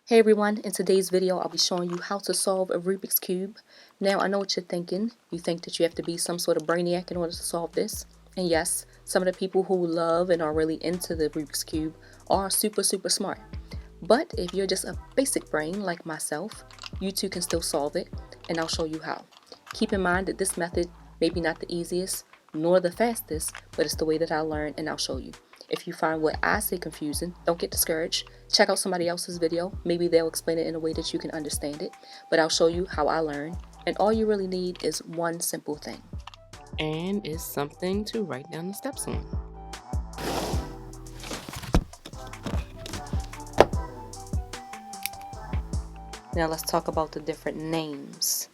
Hey everyone, in today's video I'll be showing you how to solve a Rubik's Cube. Now I know what you're thinking. You think that you have to be some sort of brainiac in order to solve this. And yes, some of the people who love and are really into the Rubik's Cube are super smart. But if you're just a basic brain like myself, you too can still solve it, and I'll show you how. Keep in mind that this method may be not the easiest nor the fastest, but it's the way that I learned, and I'll show you. If you find what I say confusing, don't get discouraged. Check out somebody else's video. Maybe they'll explain it in a way that you can understand it. But I'll show you how I learn. And all you really need is one simple thing. And it's something to write down the steps on. Now let's talk about the different names.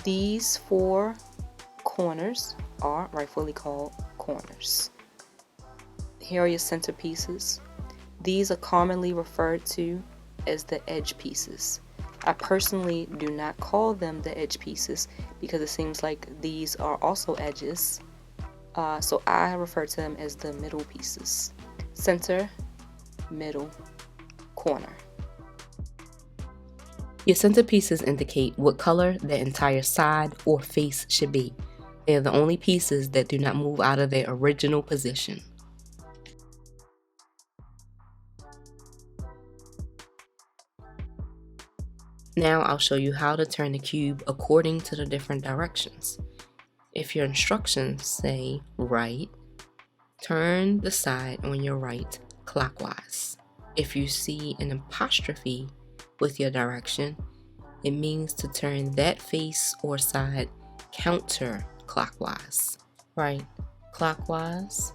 These four corners are rightfully called corners. Here are your centerpieces. These are commonly referred to as the edge pieces. I personally do not call them the edge pieces because it seems like these are also edges. So I refer to them as the middle pieces. Center, middle, corner. Your centerpieces indicate what color the entire side or face should be. They are the only pieces that do not move out of their original position. Now I'll show you how to turn the cube according to the different directions. If your instructions say right, turn the side on your right clockwise. If you see an apostrophe with your direction, it means to turn that face or side counterclockwise. Right clockwise,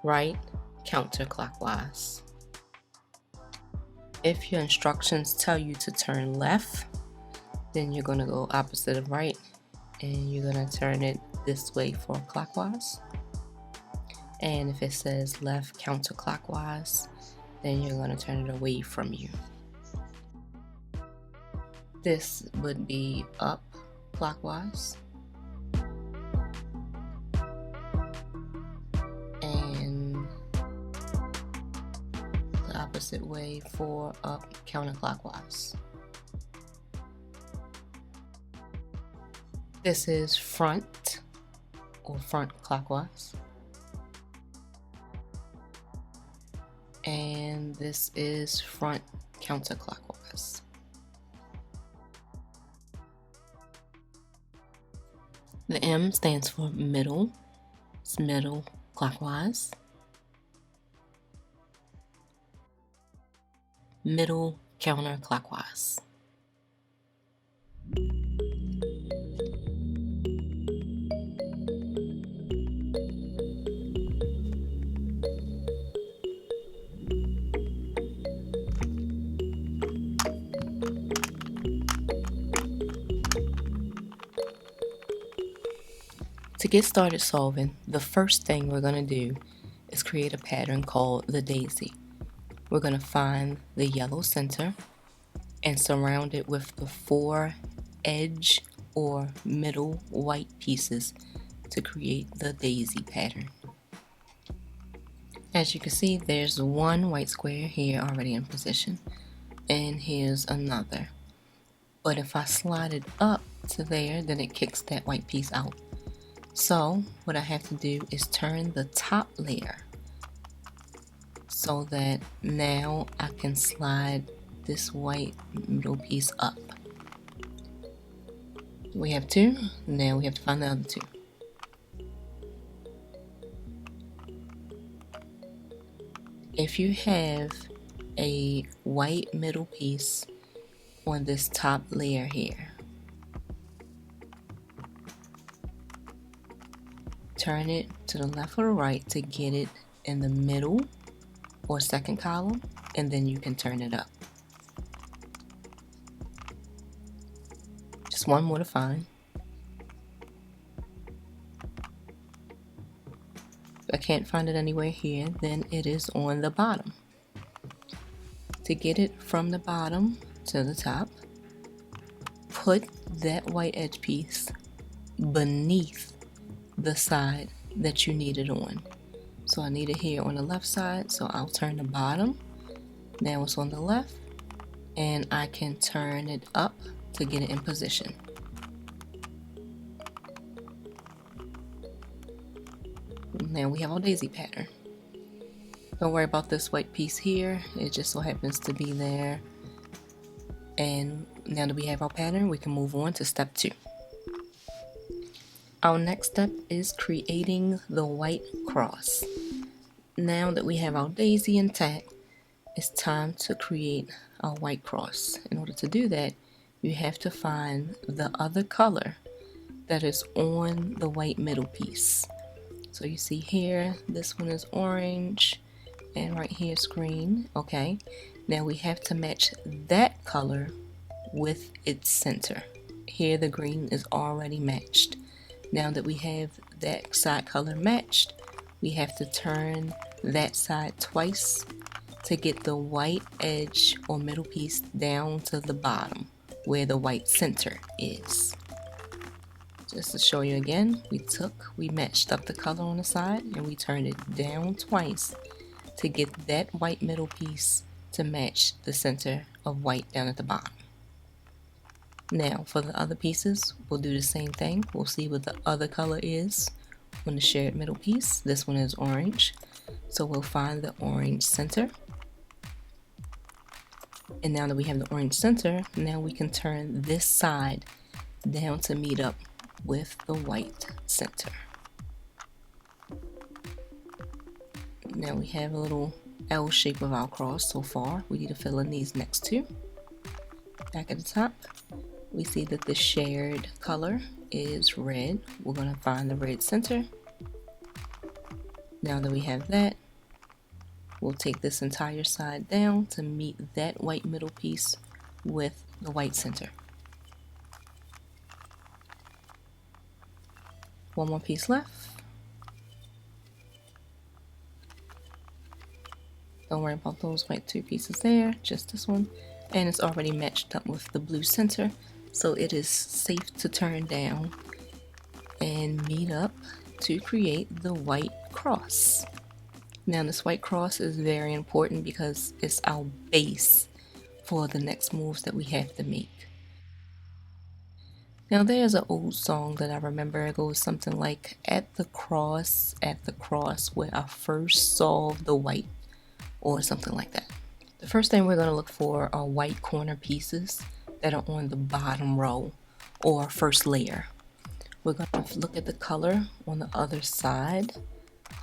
right counterclockwise. If your instructions tell you to turn left, then you're going to go opposite of right, and you're going to turn it this way for clockwise. And if it says left counterclockwise, then you're going to turn it away from you. This would be up clockwise, and the opposite way for up counterclockwise. This is front or front clockwise, and this is front counterclockwise. The M stands for middle. It's middle clockwise, middle counterclockwise. To get started solving, the first thing we're going to do is create a pattern called the daisy. We're going to find the yellow center and surround it with the four edge or middle white pieces to create the daisy pattern. As you can see, there's one white square here already in position, and here's another. But if I slide it up to there, then it kicks that white piece out. So what I have to do is turn the top layer so that now I can slide this white middle piece up. We have two, now we have to find the other two. If you have a white middle piece on this top layer here, turn it to the left or the right to get it in the middle or second column, and then you can turn it up. Just one more to find. If I can't find it anywhere here, then it is on the bottom. To get it from the bottom to the top, put that white edge piece beneath the side that you need it on. So I need it here on the left side, so I'll turn the bottom. Now it's on the left, and I can turn it up to get it in position. Now we have our daisy pattern. Don't worry about this white piece here, it just so happens to be there. And now that we have our pattern, we can move on to step 2. Our next step is creating the white cross. Now that we have our daisy intact, it's time to create our white cross. In order to do that, you have to find the other color that is on the white middle piece. So you see here, this one is orange, and right here is green. Okay, now we have to match that color with its center. Here the green is already matched. Now that we have that side color matched, we have to turn that side twice to get the white edge or middle piece down to the bottom where the white center is. Just to show you again, we matched up the color on the side and we turned it down twice to get that white middle piece to match the center of white down at the bottom. Now for the other pieces, we'll do the same thing. We'll see what the other color is on the shared middle piece. This one is orange, so we'll find the orange center. And now that we have the orange center, now we can turn this side down to meet up with the white center. Now we have a little L shape of our cross so far. We need to fill in these next two. Back at the top, we see that the shared color is red. We're going to find the red center. Now that we have that, we'll take this entire side down to meet that white middle piece with the white center. One more piece left. Don't worry about those white 2 pieces there, just this one. And it's already matched up with the blue center, so it is safe to turn down and meet up to create the white cross. Now this white cross is very important because it's our base for the next moves that we have to make. Now there's an old song that I remember. It goes something like, at the cross where I first saw the white, or something like that. The first thing we're going to look for are white corner pieces that are on the bottom row or first layer. We're going to look at the color on the other side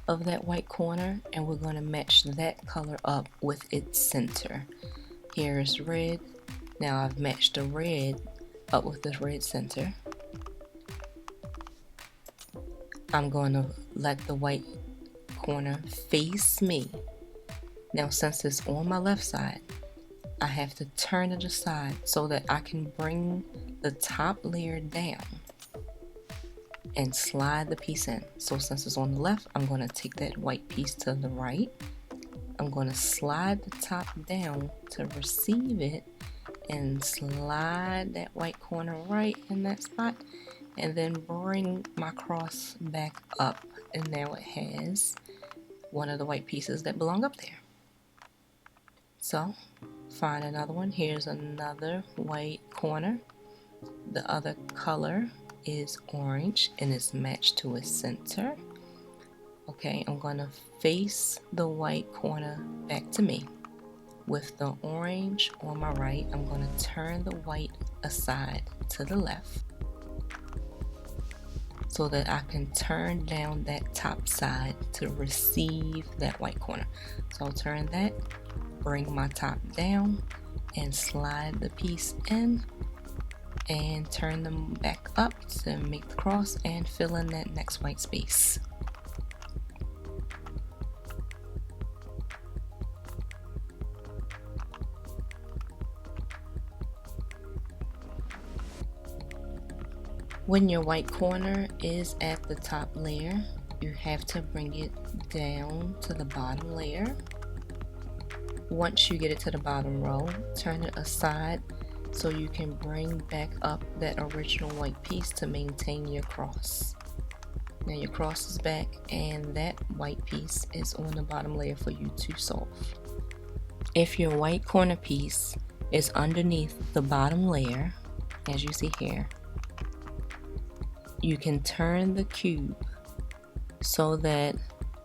of that white corner, and we're going to match that color up with its center. Here is red. Now I've matched the red up with this red center. I'm going to let the white corner face me. Now since it's on my left side, I have to turn it aside so that I can bring the top layer down and slide the piece in. So since it's on the left, I'm going to take that white piece to the right. I'm going to slide the top down to receive it and slide that white corner right in that spot, and then bring my cross back up, and now it has one of the white pieces that belong up there. So find another one. Here's another white corner. The other color is orange and it's matched to its center. Okay, I'm going to face the white corner back to me. With the orange on my right, I'm going to turn the white aside to the left so that I can turn down that top side to receive that white corner. So I'll turn that, bring my top down, and slide the piece in, and turn them back up to make the cross and fill in that next white space. When your white corner is at the top layer, you have to bring it down to the bottom layer. Once you get it to the bottom row, turn it aside so you can bring back up that original white piece to maintain your cross. Now your cross is back and that white piece is on the bottom layer for you to solve. If your white corner piece is underneath the bottom layer, as you see here. You can turn the cube so that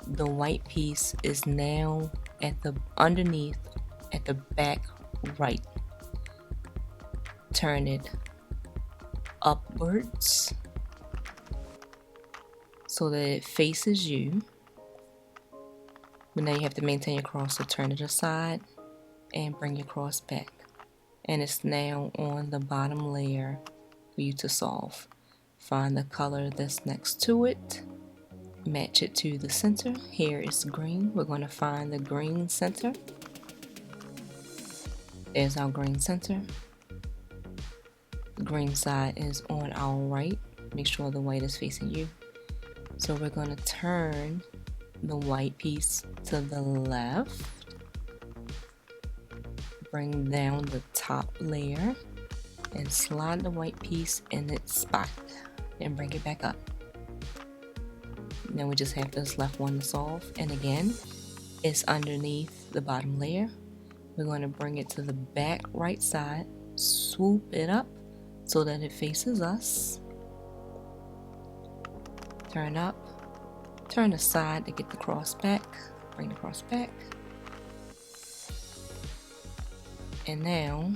the white piece is now at the underneath at the back right. Turn it upwards so that it faces you. But now you have to maintain your cross, so turn it aside and bring your cross back. And it's now on the bottom layer for you to solve. Find the color that's next to it, match it to the center. Here is green. We're going to find the green center. There's our green center. The green side is on our right. Make sure the white is facing you. So we're going to turn the white piece to the left. Bring down the top layer and slide the white piece in its spot and bring it back up. Now we just have this left one to solve, and again it's underneath the bottom layer. We're going to bring it to the back right side, swoop it up so that it faces us, turn up, turn aside to get the cross back, bring the cross back, and now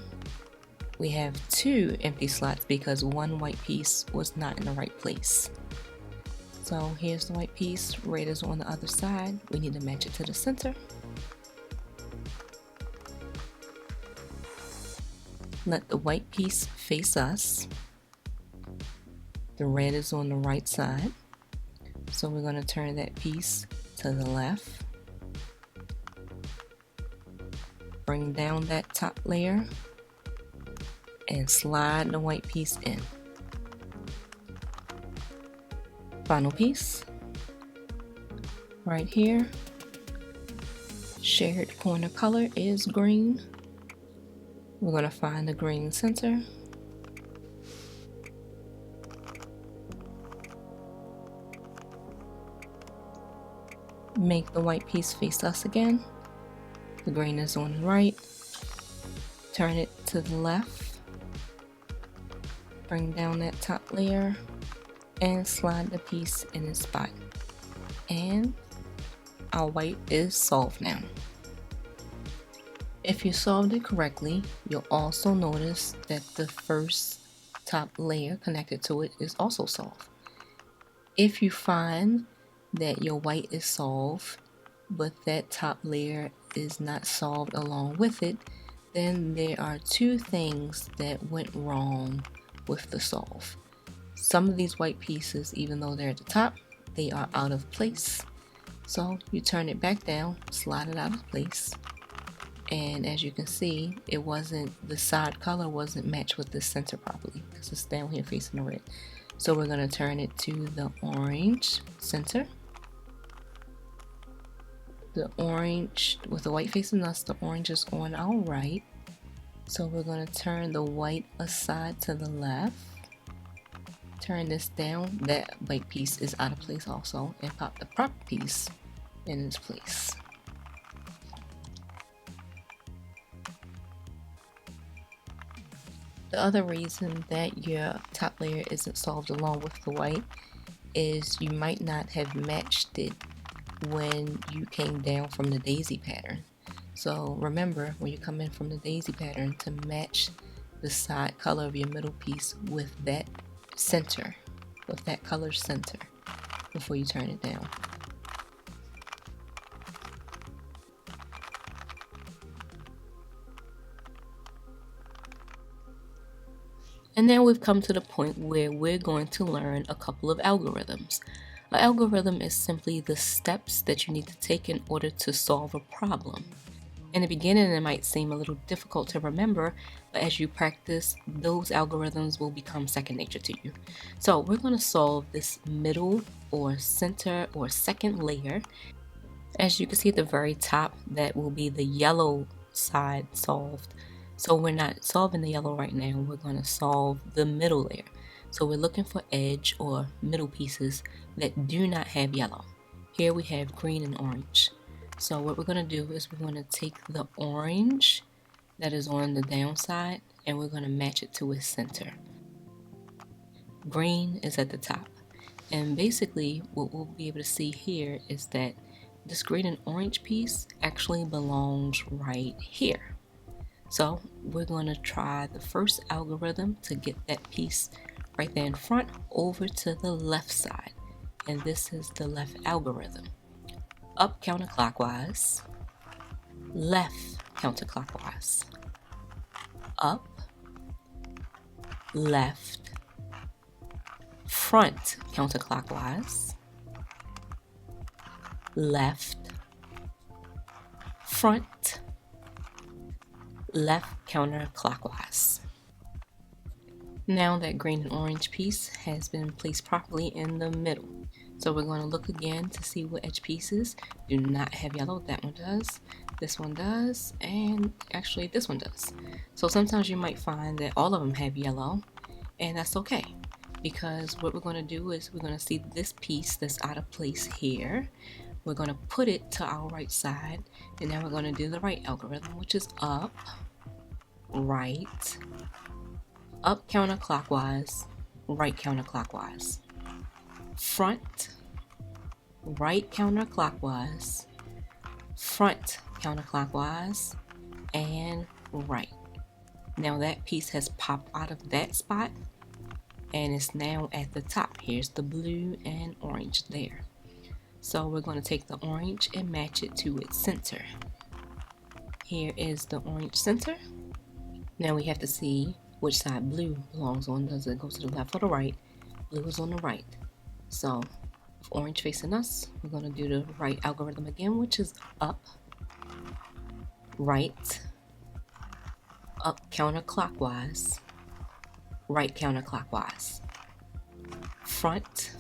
we have two empty slots because one white piece was not in the right place. So here's the white piece, red is on the other side. We need to match it to the center. Let the white piece face us. The red is on the right side. So we're going to turn that piece to the left. Bring down that top layer and slide the white piece in. Final piece, right here. Shared corner color is green. We're going to find the green center. Make the white piece face us again. The green is on the right. Turn it to the left. Bring down that top layer and slide the piece in its spot. And our white is solved now. If you solved it correctly, you'll also notice that the first top layer connected to it is also solved. If you find that your white is solved, but that top layer is not solved along with it, then there are two things that went wrong with the solve. Some of these white pieces, even though they're at the top, they are out of place. So you turn it back down, slide it out of place. And as you can see, the side color wasn't matched with the center properly because it's down here facing the red. So we're going to turn it to the orange center. The orange, with the white facing us, the orange is on our right. So we're going to turn the white aside to the left. Turn this down. That white piece is out of place also, and pop the proper piece in its place. The other reason that your top layer isn't solved along with the white is you might not have matched it when you came down from the daisy pattern. So remember, when you come in from the daisy pattern, to match the side color of your middle piece with that center, with that color center, before you turn it down. And now we've come to the point where we're going to learn a couple of algorithms. An algorithm is simply the steps that you need to take in order to solve a problem. In the beginning, it might seem a little difficult to remember, but as you practice, those algorithms will become second nature to you. So we're going to solve this middle or center or second layer. As you can see at the very top, that will be the yellow side solved. So we're not solving the yellow right now, we're going to solve the middle layer. So we're looking for edge or middle pieces that do not have yellow. Here we have green and orange. So what we're going to do is we're going to take the orange that is on the downside, and we're going to match it to its center. Green is at the top. And basically what we'll be able to see here is that this green and orange piece actually belongs right here. So we're going to try the first algorithm to get that piece right there in front over to the left side. And this is the left algorithm. Up counterclockwise, left counterclockwise, up, left, front counterclockwise, left, front, left counterclockwise. Now that green and orange piece has been placed properly in the middle. So we're going to look again to see what edge pieces do not have yellow. That one does, this one does, and actually this one does. So sometimes you might find that all of them have yellow, and that's okay. Because what we're going to do is we're going to see this piece that's out of place here. We're going to put it to our right side, and now we're going to do the right algorithm, which is up, right, up counterclockwise, right counterclockwise, front, right counterclockwise, front counterclockwise, and right. Now that piece has popped out of that spot, and it's now at the top. Here's the blue and orange there. So we're going to take the orange and match it to its center. Here is the orange center. Now we have to see which side blue belongs on. Does it go to the left or the right? Blue is on the right. So with orange facing us, we're going to do the right algorithm again, which is up, right, up counterclockwise, right counterclockwise, front,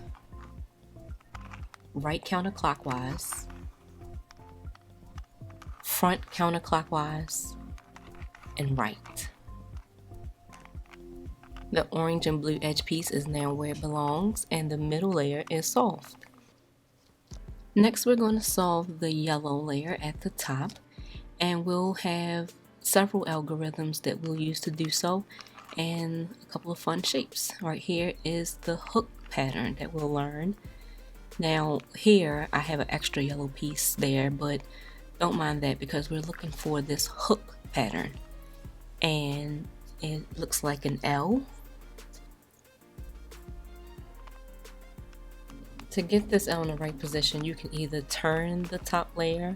right counterclockwise, front counterclockwise, and right. The orange and blue edge piece is now where it belongs, and the middle layer is solved. Next, we're going to solve the yellow layer at the top, and we'll have several algorithms that we'll use to do so, and a couple of fun shapes. Right here is the hook pattern that we'll learn. Now here I have an extra yellow piece there, but don't mind that because we're looking for this hook pattern, and it looks like an L. To get this L in the right position, you can either turn the top layer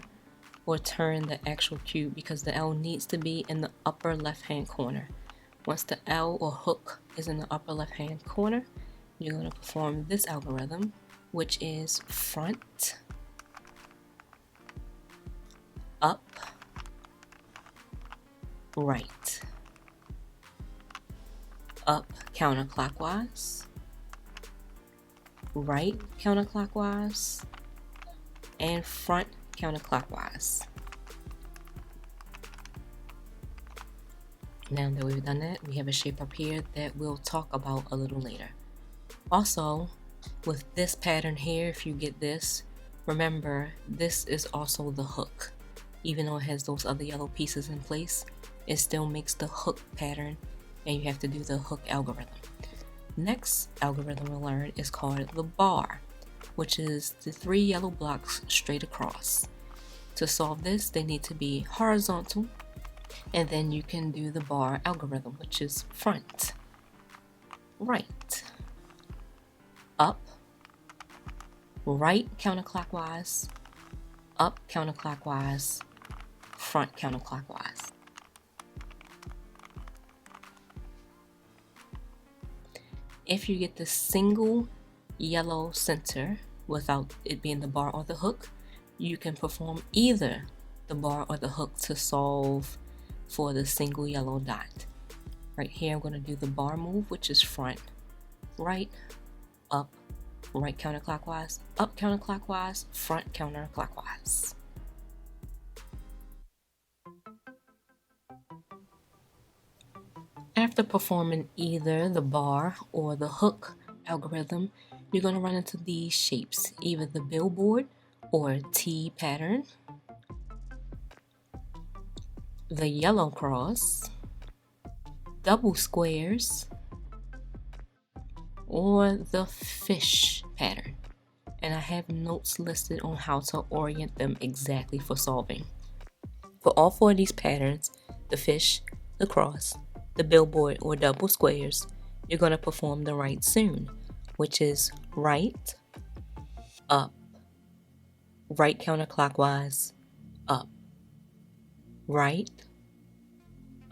or turn the actual cube, because the L needs to be in the upper left hand corner. Once the L or hook is in the upper left hand corner, you're going to perform this algorithm, which is front, up, right, up counterclockwise, right counterclockwise, and front counterclockwise. Now that we've done that, we have a shape up here that we'll talk about a little later. Also, with this pattern here, if you get this, remember this is also the hook. Even though it has those other yellow pieces in place, it still makes the hook pattern, and you have to do the hook algorithm. Next algorithm we'll learn is called the bar, which is the 3 yellow blocks straight across. To solve this, they need to be horizontal, and then you can do the bar algorithm, which is front, right, up, right counterclockwise, up counterclockwise, front counterclockwise. If you get the single yellow center without it being the bar or the hook, you can perform either the bar or the hook to solve for the single yellow dot. Right here, I'm going to do the bar move, which is front, right, up, right counterclockwise, up counterclockwise, front counterclockwise. After performing either the bar or the hook algorithm, you're going to run into these shapes, either the billboard or T pattern, the yellow cross, double squares, or the fish pattern. And I have notes listed on how to orient them exactly for solving. For all four of these patterns, the fish, the cross, the billboard, or double squares, you're going to perform the right soon, which is right, up, right counterclockwise, up, right,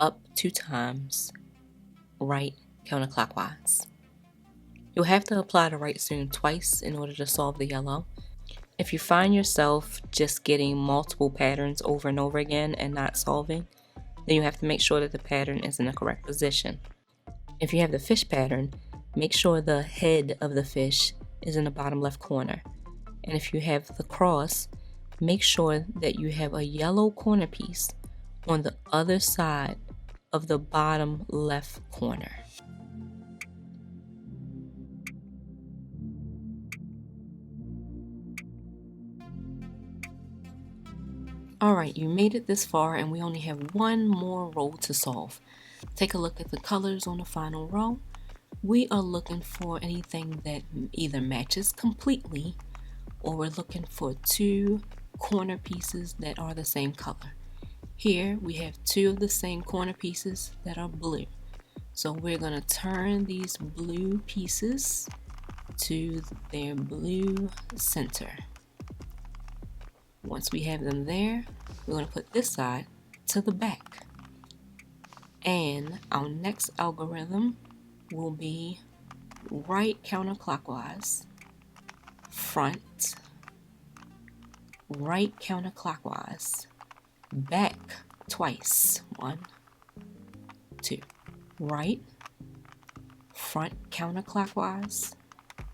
up 2 times, right counterclockwise. You'll have to apply the right soon twice in order to solve the yellow. If you find yourself just getting multiple patterns over and over again and not solving, then you have to make sure that the pattern is in the correct position. If you have the fish pattern, make sure the head of the fish is in the bottom left corner. And if you have the cross, make sure that you have a yellow corner piece on the other side of the bottom left corner. Alright, you made it this far and we only have one more row to solve. Take a look at the colors on the final row. We are looking for anything that either matches completely, or we're looking for 2 corner pieces that are the same color. Here we have 2 of the same corner pieces that are blue. So we're going to turn these blue pieces to their blue center. Once we have them there, we're going to put this side to the back. And our next algorithm will be right counterclockwise, front, right counterclockwise, back twice. 1, 2. Right, front counterclockwise,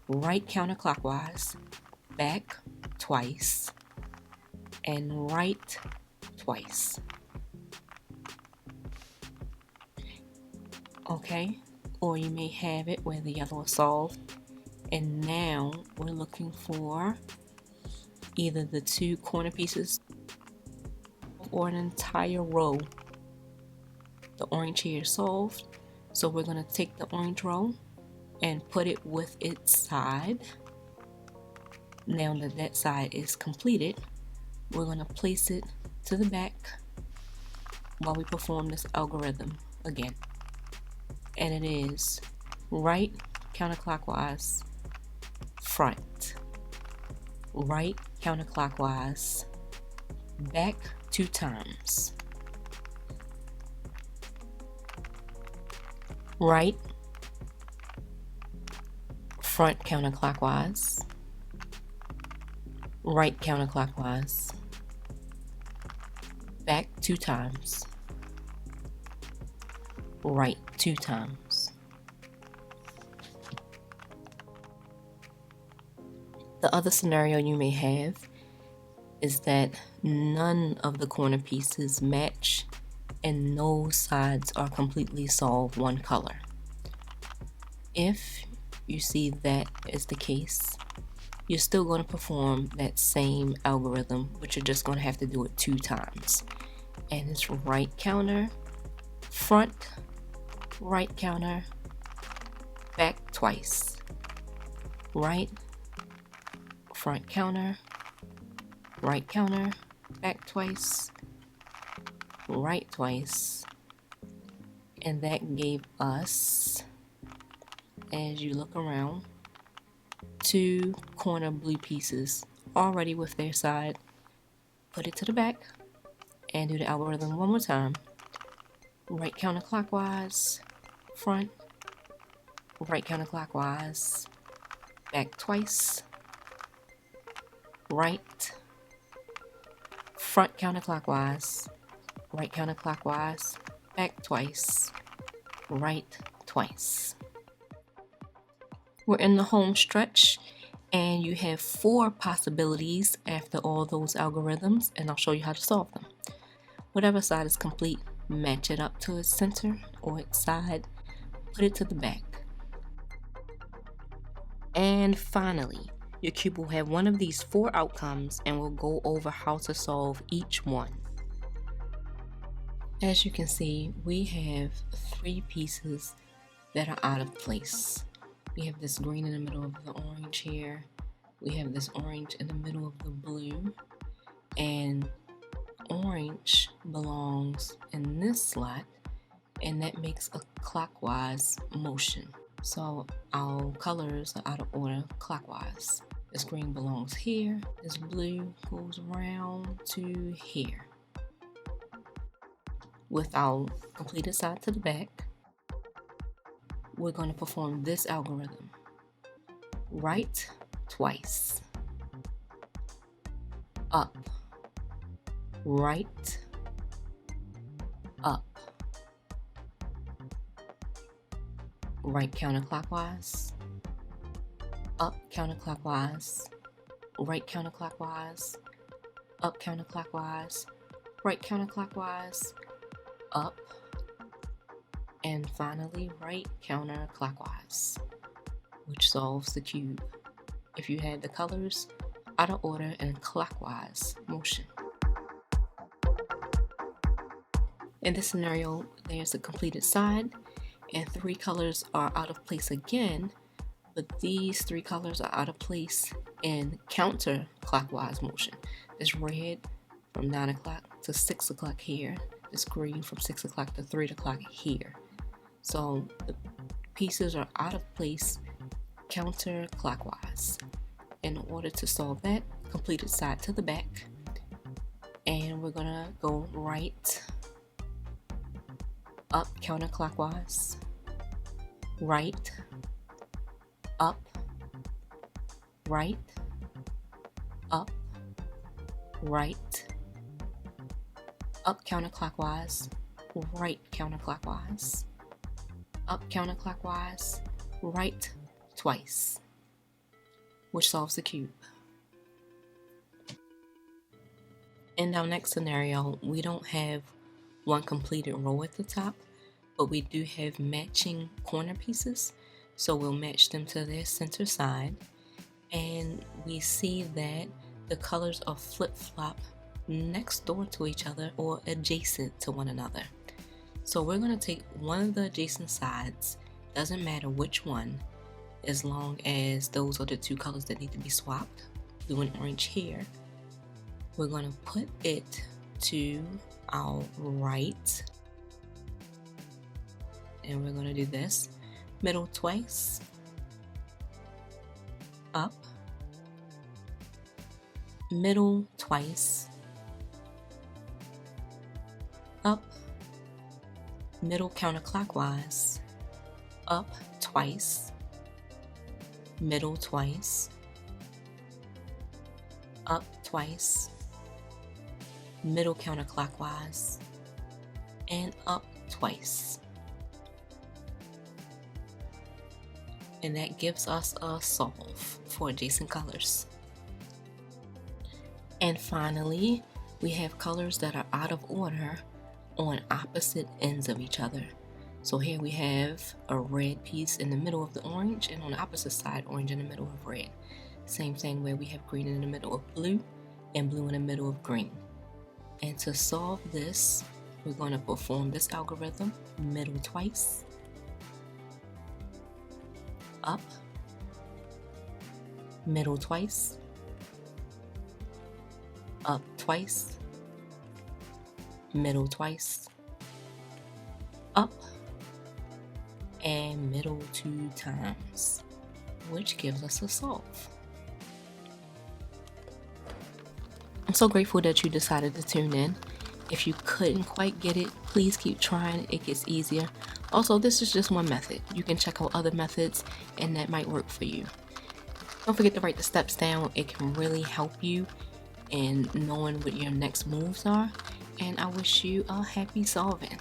right counterclockwise, back twice, and right twice. Okay, or you may have it where the yellow is solved, and now we're looking for either the 2 corner pieces or an entire row. The orange here is solved, so we're going to take the orange row and put it with its side. Now that that side is completed, we're going to place it to the back while we perform this algorithm again. And it is right counterclockwise, front, right counterclockwise, back 2 times, right, front counterclockwise, right counterclockwise, back 2 times, right 2 times. The other scenario you may have is that none of the corner pieces match and no sides are completely solved one color. If you see that is the case, you're still going to perform that same algorithm, but you're just going to have to do it 2 times. And it's right counter, front, right counter, back twice, right, front counter, right counter, back twice, right twice, and that gave us, as you look around, 2 corner blue pieces already with their side. Put it to the back and do the algorithm one more time. Right counterclockwise, front, right counterclockwise, back twice, right, front counterclockwise, right counterclockwise, back twice, right twice. We're in the home stretch and you have 4 possibilities after all those algorithms, and I'll show you how to solve them. Whatever side is complete, match it up to its center or its side, put it to the back. And finally, your cube will have one of these 4 outcomes and we'll go over how to solve each one. As you can see, we have 3 pieces that are out of place. We have this green in the middle of the orange here. We have this orange in the middle of the blue. And orange belongs in this slot, and that makes a clockwise motion. So our colors are out of order clockwise. This green belongs here. This blue goes around to here. With our completed side to the back, we're going to perform this algorithm. Right twice. Up. Right. Up. Right counterclockwise. Up counterclockwise. Right counterclockwise. Up counterclockwise. Right counterclockwise. Up. And finally, right counterclockwise, which solves the cube. If you had the colors out of order and clockwise motion. In this scenario, there's a completed side and 3 colors are out of place again, but these 3 colors are out of place in counterclockwise motion. This red from 9 o'clock to 6 o'clock here. This green from 6 o'clock to 3 o'clock here. So the pieces are out of place counterclockwise. In order to solve that, completed side to the back, and we're gonna go right, up counterclockwise, right, up, right, up, right, up counterclockwise, right counterclockwise, up counterclockwise, right twice, which solves the cube. In our next scenario, we don't have one completed row at the top, but we do have matching corner pieces, so we'll match them to their center side, and we see that the colors are flip-flop next door to each other or adjacent to one another. So we're going to take one of the adjacent sides, doesn't matter which one, as long as those are the 2 colors that need to be swapped, blue and orange here. We're going to put it to our right, and we're going to do this. Middle twice, up, middle twice, up, middle counterclockwise, up twice, middle twice, up twice, middle counterclockwise, and up twice. And that gives us a solve for adjacent colors. And finally, we have colors that are out of order on opposite ends of each other. So here we have a red piece in the middle of the orange, and on the opposite side, orange in the middle of red. Same thing where we have green in the middle of blue and blue in the middle of green. And to solve this, we're going to perform this algorithm: middle twice, up, middle twice, up twice, middle twice, up, and middle 2 times, which gives us a solve. I'm so grateful that you decided to tune in. If you couldn't quite get it, please keep trying. It gets easier. Also, this is just one method. You can check out other methods and that might work for you. Don't forget to write the steps down. It can really help you in knowing what your next moves are. And I wish you a happy solving.